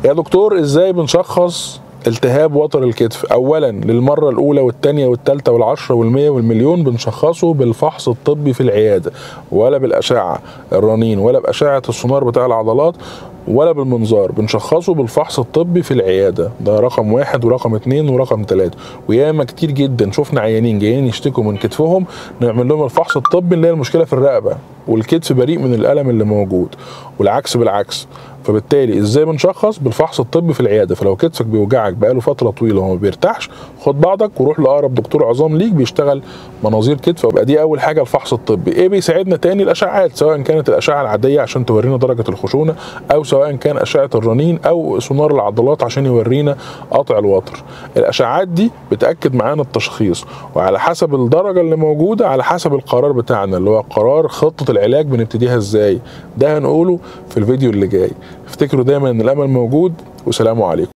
يا دكتور ازاي بنشخص التهاب وتر الكتف؟ اولا للمره الاولى والثانيه والثالثه والعشره والمية والمليون بنشخصه بالفحص الطبي في العياده، ولا بالاشعه الرنين ولا باشعه السونار بتاع العضلات ولا بالمنظار. بنشخصه بالفحص الطبي في العياده. ده رقم واحد ورقم اتنين ورقم تلاته. وياما كتير جدا شفنا عيانين جايين يشتكوا من كتفهم نعمل لهم الفحص الطبي اللي هي المشكله في الرقبه والكتف بريء من الالم اللي موجود، والعكس بالعكس. فبالتالي ازاي بنشخص؟ بالفحص الطبي في العياده. فلو كتفك بيوجعك بقاله فتره طويله وما بيرتاحش، خد بعضك وروح لاقرب دكتور عظام ليك بيشتغل مناظير كتف. يبقى دي اول حاجه الفحص الطبي. ايه بيساعدنا تاني؟ الاشعاعات، سواء كانت الاشعه العاديه عشان تورينا درجه الخشونه، او سواء كان اشعه الرنين او سونار العضلات عشان يورينا قطع الوتر. الاشعاعات دي بتاكد معانا التشخيص، وعلى حسب الدرجه اللي موجوده على حسب القرار بتاعنا اللي هو قرار خطه العلاج بنبتديها ازاي. ده هنقوله في الفيديو اللي جاي. افتكروا دايما ان الامل موجود، وسلام عليكم.